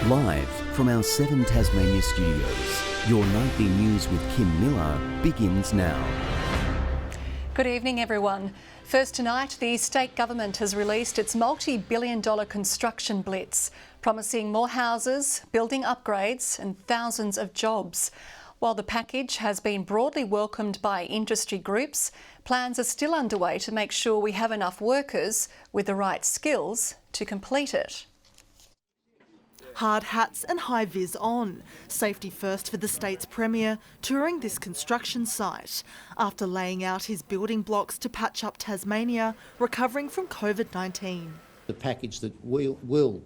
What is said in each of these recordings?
Live from our 7 Tasmania studios, your nightly news with Kim Miller begins now. Good evening, everyone. First tonight, the state government has released its multi-billion-dollar construction blitz, promising more houses, building upgrades and thousands of jobs. While the package has been broadly welcomed by industry groups, plans are still underway to make sure we have enough workers with the right skills to complete it. Hard hats and high-vis on. Safety first for the state's Premier, touring this construction site after laying out his building blocks to patch up Tasmania, recovering from COVID-19. The package that will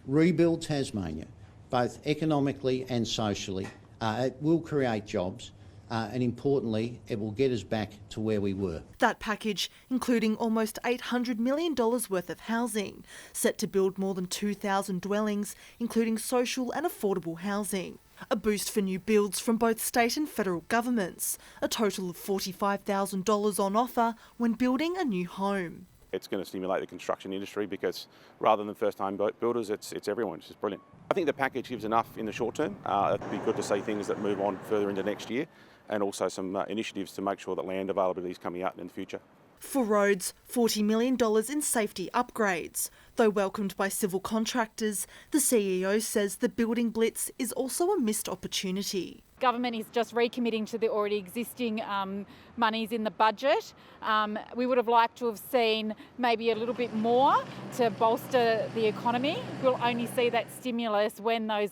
rebuild Tasmania, both economically and socially. It will create jobs. And importantly, it will get us back to where we were. That package, including almost $800 million worth of housing, set to build more than 2,000 dwellings, including social and affordable housing. A boost for new builds from both state and federal governments. A total of $45,000 on offer when building a new home. It's going to stimulate the construction industry because rather than first-time builders, it's everyone, which is brilliant. I think the package gives enough in the short term. It'd be good to see things that move on further into next year, and also some initiatives to make sure that land availability is coming out in the future. For roads, $40 million in safety upgrades. Though welcomed by civil contractors, the CEO says the building blitz is also a missed opportunity. Government is just recommitting to the already existing monies in the budget. We would have liked to have seen maybe a little bit more to bolster the economy. We'll only see that stimulus when those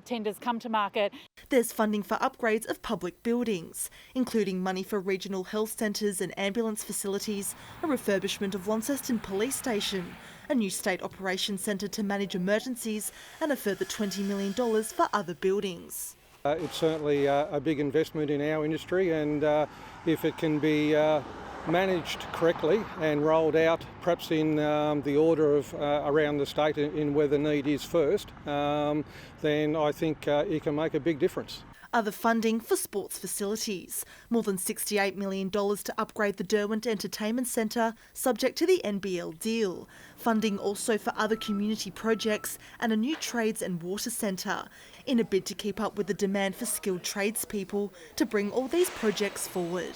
tenders come to market. There's funding for upgrades of public buildings, including money for regional health centres and ambulance facilities, a refurbishment of Launceston Police Station, a new state operations centre to manage emergencies, and a further $20 million for other buildings. It's certainly a big investment in our industry, and if it can be managed correctly and rolled out perhaps in the order of around the state in where the need is first, then I think it can make a big difference. Other funding for sports facilities. More than $68 million to upgrade the Derwent Entertainment Centre, subject to the NBL deal. Funding also for other community projects and a new trades and water centre, in a bid to keep up with the demand for skilled tradespeople to bring all these projects forward.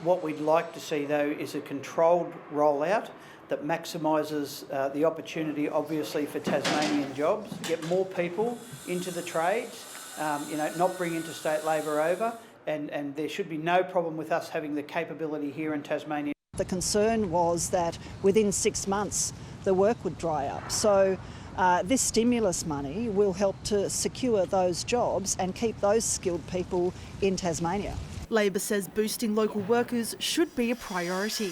What we'd like to see, though, is a controlled rollout that maximises the opportunity, obviously, for Tasmanian jobs, get more people into the trades, not bring interstate labour over, and there should be no problem with us having the capability here in Tasmania. The concern was that within 6 months the work would dry up. So this stimulus money will help to secure those jobs and keep those skilled people in Tasmania. Labor says boosting local workers should be a priority.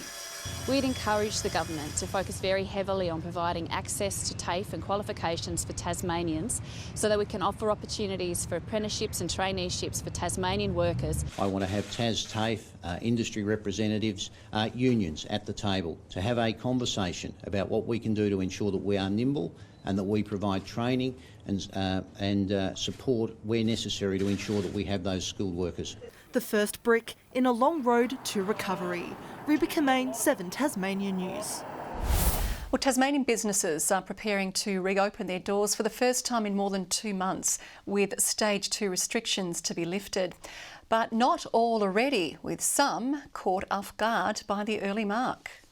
We'd encourage the government to focus very heavily on providing access to TAFE and qualifications for Tasmanians so that we can offer opportunities for apprenticeships and traineeships for Tasmanian workers. I want to have TAFE, industry representatives, unions at the table to have a conversation about what we can do to ensure that we are nimble and that we provide training and support where necessary to ensure that we have those skilled workers. The first brick in a long road to recovery. Rebecca Main, 7 Tasmania News. Well, Tasmanian businesses are preparing to reopen their doors for the first time in more than 2 months, with stage 2 restrictions to be lifted. But not all are ready, with some caught off guard by the early mark.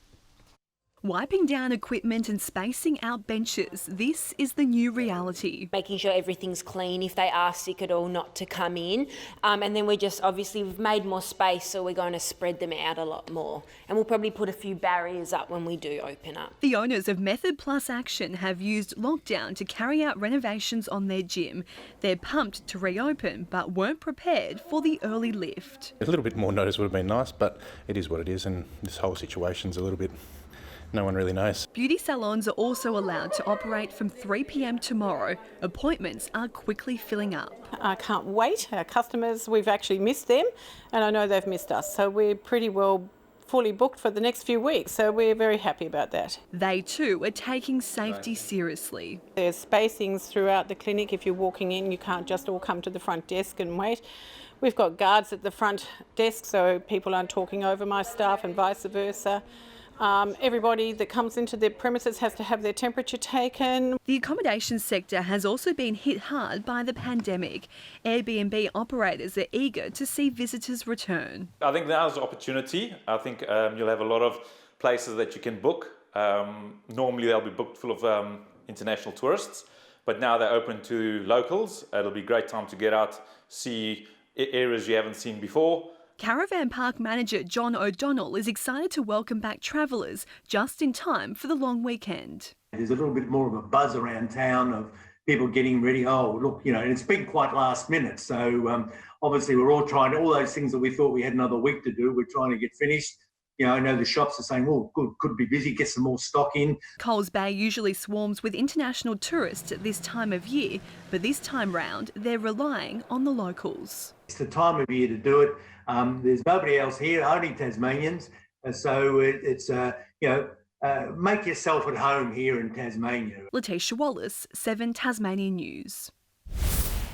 Wiping down equipment and spacing out benches, this is the new reality. Making sure everything's clean, if they are sick at all, not to come in. And then we've made more space, so we're going to spread them out a lot more. And we'll probably put a few barriers up when we do open up. The owners of Method Plus Action have used lockdown to carry out renovations on their gym. They're pumped to reopen, but weren't prepared for the early lift. A little bit more notice would have been nice, but it is what it is, and this whole situation's a little bit... No one really knows. Beauty salons are also allowed to operate from 3 p.m. tomorrow. Appointments are quickly filling up. I can't wait. Our customers, we've actually missed them, and I know they've missed us. So we're pretty well fully booked for the next few weeks, so we're very happy about that. They too are taking safety seriously. There's spacings throughout the clinic. If you're walking in, you can't just all come to the front desk and wait. We've got guards at the front desk, so people aren't talking over my staff and vice versa. Everybody that comes into the premises has to have their temperature taken. The accommodation sector has also been hit hard by the pandemic. Airbnb operators are eager to see visitors return. I think now's the opportunity. I think you'll have a lot of places that you can book. Normally they'll be booked full of international tourists, but now they're open to locals. It'll be a great time to get out, see areas you haven't seen before. Caravan Park manager John O'Donnell is excited to welcome back travellers just in time for the long weekend. There's a little bit more of a buzz around town of people getting ready. Oh, look, and it's been quite last minute. So obviously we're all trying all those things that we thought we had another week to do. We're trying to get finished. I know the shops are saying, well, good, could be busy, get some more stock in. Coles Bay usually swarms with international tourists at this time of year, but this time round, they're relying on the locals. It's the time of year to do it. There's nobody else here, only Tasmanians. So it's, make yourself at home here in Tasmania. Letitia Wallace, 7 Tasmanian News.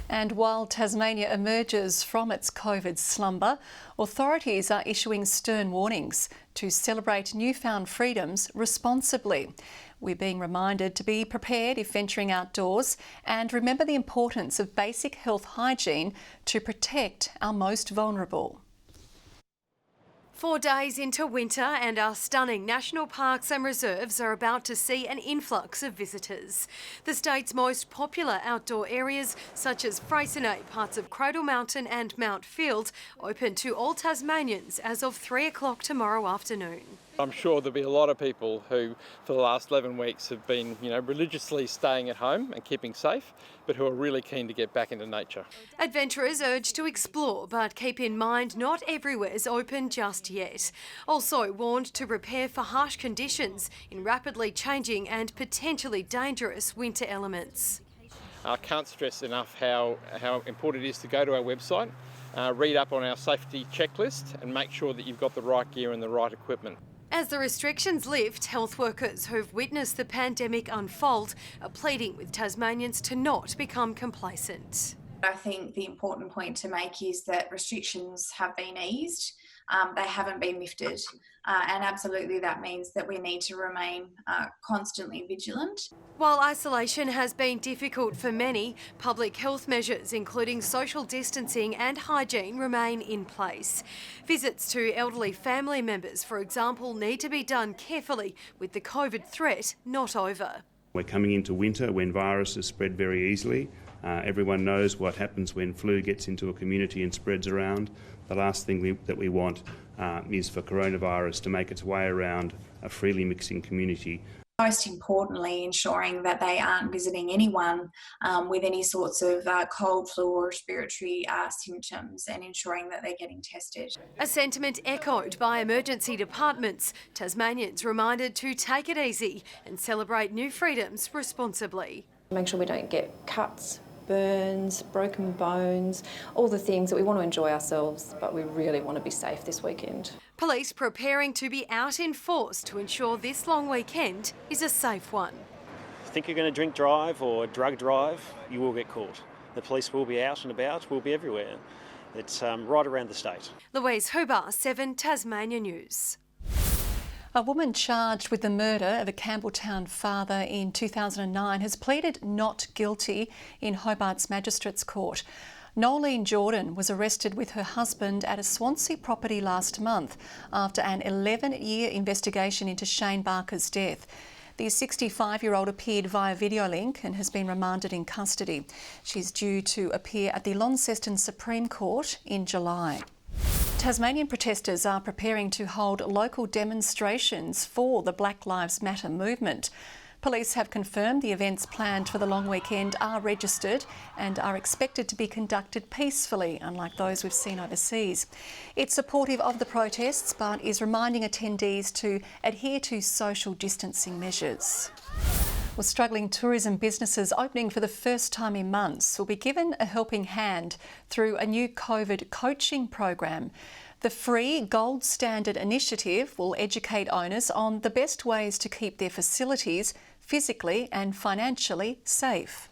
And while Tasmania emerges from its COVID slumber, authorities are issuing stern warnings to celebrate newfound freedoms responsibly. We're being reminded to be prepared if venturing outdoors and remember the importance of basic health hygiene to protect our most vulnerable. 4 days into winter and our stunning national parks and reserves are about to see an influx of visitors. The state's most popular outdoor areas, such as Freycinet, parts of Cradle Mountain and Mount Field, open to all Tasmanians as of 3 o'clock tomorrow afternoon. I'm sure there'll be a lot of people who, for the last 11 weeks, have been, religiously staying at home and keeping safe, but who are really keen to get back into nature. Adventurers urged to explore, but keep in mind not everywhere's open just yet. Also warned to prepare for harsh conditions in rapidly changing and potentially dangerous winter elements. I can't stress enough how important it is to go to our website, read up on our safety checklist and make sure that you've got the right gear and the right equipment. As the restrictions lift, health workers who've witnessed the pandemic unfold are pleading with Tasmanians to not become complacent. I think the important point to make is that restrictions have been eased, they haven't been lifted, and absolutely that means that we need to remain constantly vigilant. While isolation has been difficult for many, public health measures including social distancing and hygiene remain in place. Visits to elderly family members, for example, need to be done carefully with the COVID threat not over. We're coming into winter when viruses spread very easily. Everyone knows what happens when flu gets into a community and spreads around. The last thing that we want is for coronavirus to make its way around a freely mixing community. Most importantly, ensuring that they aren't visiting anyone with any sorts of cold, flu or respiratory symptoms and ensuring that they're getting tested. A sentiment echoed by emergency departments. Tasmanians reminded to take it easy and celebrate new freedoms responsibly. Make sure we don't get cuts, burns, broken bones, all the things that we want to enjoy ourselves, but we really want to be safe this weekend. Police preparing to be out in force to ensure this long weekend is a safe one. If you think you're going to drink drive or drug drive, you will get caught. The police will be out and about, will be everywhere. It's right around the state. Louise Huber, 7 Tasmania News. A woman charged with the murder of a Campbelltown father in 2009 has pleaded not guilty in Hobart's Magistrates Court. Nolene Jordan was arrested with her husband at a Swansea property last month after an 11-year investigation into Shane Barker's death. The 65-year-old appeared via video link and has been remanded in custody. She's due to appear at the Launceston Supreme Court in July. Tasmanian protesters are preparing to hold local demonstrations for the Black Lives Matter movement. Police have confirmed the events planned for the long weekend are registered and are expected to be conducted peacefully, unlike those we've seen overseas. It's supportive of the protests but is reminding attendees to adhere to social distancing measures. Well, struggling tourism businesses opening for the first time in months will be given a helping hand through a new COVID coaching program. The free Gold Standard initiative will educate owners on the best ways to keep their facilities physically and financially safe.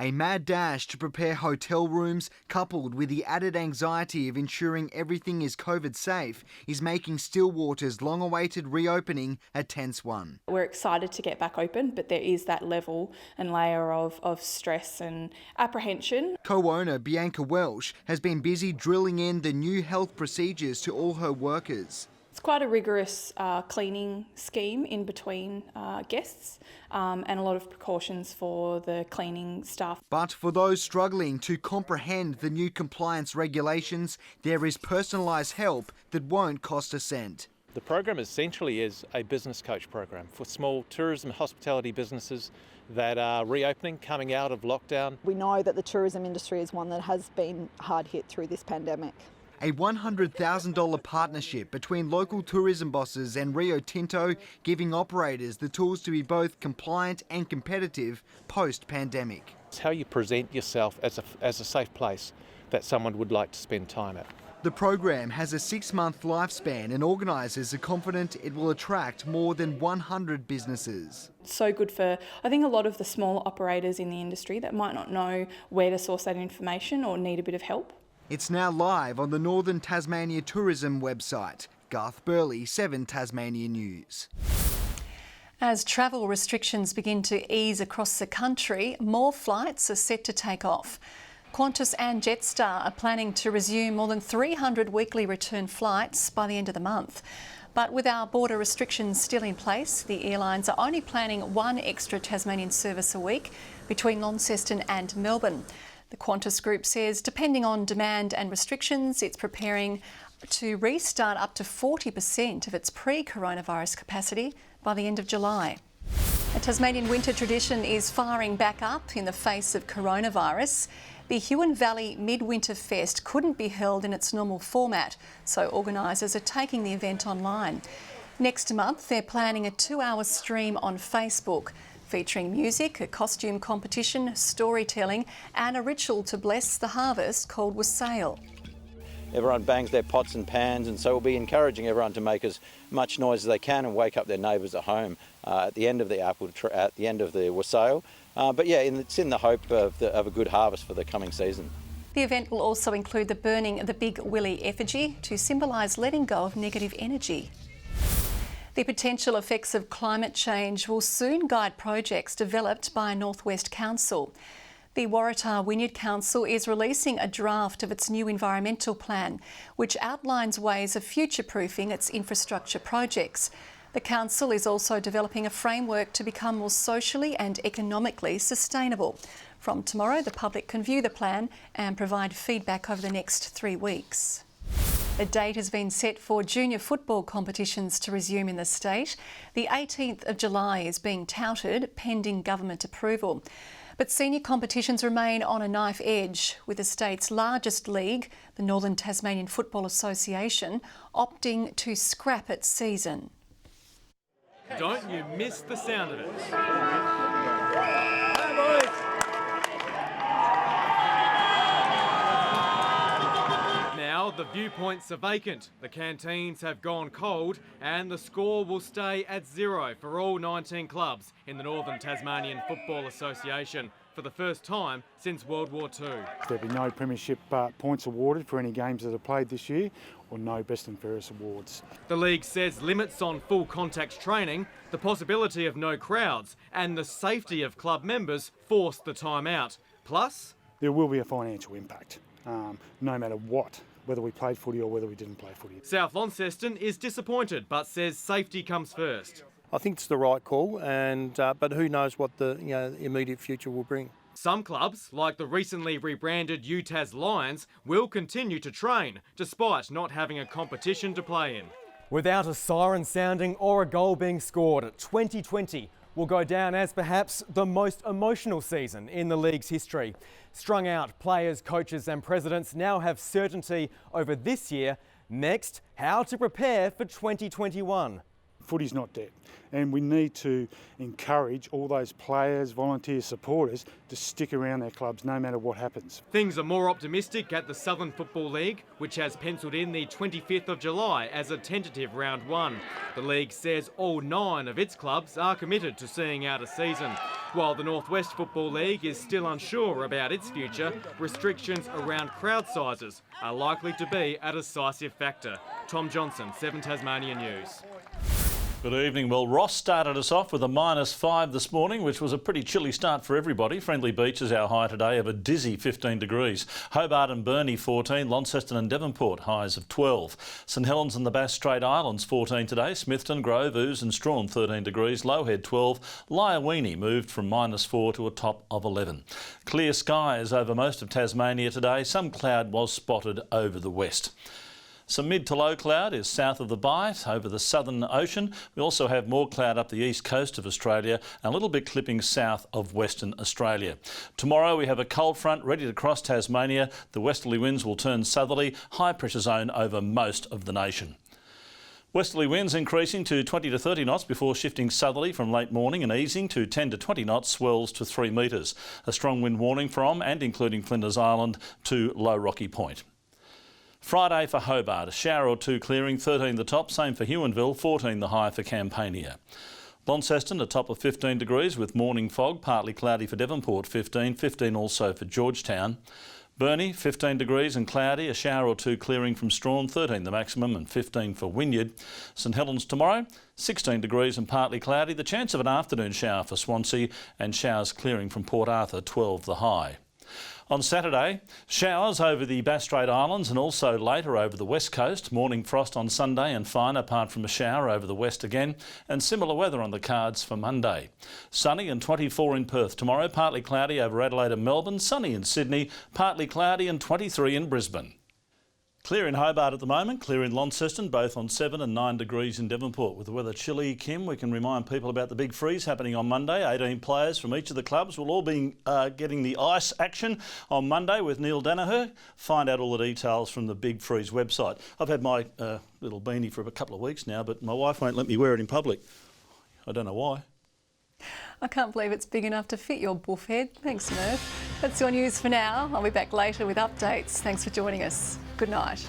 A mad dash to prepare hotel rooms, coupled with the added anxiety of ensuring everything is COVID safe, is making Stillwater's long-awaited reopening a tense one. We're excited to get back open, but there is that level and layer of stress and apprehension. Co-owner Bianca Welsh has been busy drilling in the new health procedures to all her workers. It's quite a rigorous cleaning scheme in between guests and a lot of precautions for the cleaning staff. But for those struggling to comprehend the new compliance regulations, there is personalised help that won't cost a cent. The program essentially is a business coach program for small tourism and hospitality businesses that are reopening, coming out of lockdown. We know that the tourism industry is one that has been hard hit through this pandemic. A $100,000 partnership between local tourism bosses and Rio Tinto, giving operators the tools to be both compliant and competitive post-pandemic. It's how you present yourself as a safe place that someone would like to spend time at. The program has a 6-month lifespan and organisers are confident it will attract more than 100 businesses. So good for, I think, a lot of the smaller operators in the industry that might not know where to source that information or need a bit of help. It's now live on the Northern Tasmania Tourism website. Garth Burley, 7 Tasmania News. As travel restrictions begin to ease across the country, more flights are set to take off. Qantas and Jetstar are planning to resume more than 300 weekly return flights by the end of the month. But with our border restrictions still in place, the airlines are only planning 1 extra Tasmanian service a week between Launceston and Melbourne. The Qantas Group says, depending on demand and restrictions, it's preparing to restart up to 40% of its pre-coronavirus capacity by the end of July. A Tasmanian winter tradition is firing back up in the face of coronavirus. The Huon Valley Midwinter Fest couldn't be held in its normal format, so organisers are taking the event online. Next month, they're planning a 2-hour stream on Facebook, featuring music, a costume competition, storytelling and a ritual to bless the harvest called Wassail. Everyone bangs their pots and pans, and so we'll be encouraging everyone to make as much noise as they can and wake up their neighbours at home at the end of the at the end of the Wassail. But yeah, it's in the hope of a good harvest for the coming season. The event will also include the burning of the Big Willie effigy to symbolise letting go of negative energy. The potential effects of climate change will soon guide projects developed by North West Council. The Waratah Wynyard Council is releasing a draft of its new environmental plan, which outlines ways of future-proofing its infrastructure projects. The council is also developing a framework to become more socially and economically sustainable. From tomorrow, the public can view the plan and provide feedback over the next 3 weeks. A date has been set for junior football competitions to resume in the state. The 18th of July is being touted, pending government approval. But senior competitions remain on a knife edge, with the state's largest league, the Northern Tasmanian Football Association, opting to scrap its season. Don't you miss the sound of it. Now the viewpoints are vacant, the canteens have gone cold and the score will stay at 0 for all 19 clubs in the Northern Tasmanian Football Association for the first time since World War II. There'll be no premiership points awarded for any games that are played this year, or no best and fairest awards. The league says limits on full contact training, the possibility of no crowds and the safety of club members forced the time out. Plus, there will be a financial impact, no matter what, whether we played footy or whether we didn't play footy. South Launceston is disappointed but says safety comes first. I think it's the right call, and but who knows what the immediate future will bring. Some clubs, like the recently rebranded UTAS Lions, will continue to train, despite not having a competition to play in. Without a siren sounding or a goal being scored, 2020 will go down as perhaps the most emotional season in the league's history. Strung out, players, coaches and presidents now have certainty over this year. Next, how to prepare for 2021. footy's not dead. And we need to encourage all those players, volunteers, supporters to stick around their clubs no matter what happens. Things are more optimistic at the Southern Football League, which has penciled in the 25th of July as a tentative round 1. The league says all 9 of its clubs are committed to seeing out a season. While the North West Football League is still unsure about its future, restrictions around crowd sizes are likely to be a decisive factor. Tom Johnson, 7 Tasmania News. Good evening. Well, Ross started us off with a -5 this morning, which was a pretty chilly start for everybody. Friendly Beach is our high today of a dizzy 15 degrees. Hobart and Burnie 14, Launceston and Devonport highs of 12. St Helens and the Bass Strait Islands 14 today. Smithton, Grove, Ouse and Strawn 13 degrees. Lowhead 12. Lyawini moved from -4 to a top of 11. Clear skies over most of Tasmania today. Some cloud was spotted over the west. Some mid to low cloud is south of the Bight over the southern ocean. We also have more cloud up the east coast of Australia and a little bit clipping south of Western Australia. Tomorrow we have a cold front ready to cross Tasmania. The westerly winds will turn southerly, high pressure zone over most of the nation. Westerly winds increasing to 20 to 30 knots before shifting southerly from late morning and easing to 10 to 20 knots, swells to 3 metres. A strong wind warning from and including Flinders Island to Low Rocky Point. Friday for Hobart, a shower or two clearing, 13 the top, same for Huonville, 14 the high for Campania. Launceston, a top of 15 degrees with morning fog, partly cloudy for Devonport, 15, 15 also for Georgetown. Burnie, 15 degrees and cloudy, a shower or two clearing from Strawn, 13 the maximum and 15 for Wynyard. St Helens tomorrow, 16 degrees and partly cloudy, the chance of an afternoon shower for Swansea and showers clearing from Port Arthur, 12 the high. On Saturday, showers over the Bass Strait Islands and also later over the west coast. Morning frost on Sunday and fine apart from a shower over the west again. And similar weather on the cards for Monday. Sunny and 24 in Perth tomorrow. Partly cloudy over Adelaide and Melbourne. Sunny in Sydney. Partly cloudy and 23 in Brisbane. Clear in Hobart at the moment, clear in Launceston, both on 7 and 9 degrees in Devonport. With the weather chilly, Kim, we can remind people about the big freeze happening on Monday. 18 players from each of the clubs will all be getting the ice action on Monday with Neil Danaher. Find out all the details from the Big Freeze website. I've had my little beanie for a couple of weeks now, but my wife won't let me wear it in public. I don't know why. I can't believe it's big enough to fit your buff head. Thanks, Murph. That's your news for now. I'll be back later with updates. Thanks for joining us. Good night.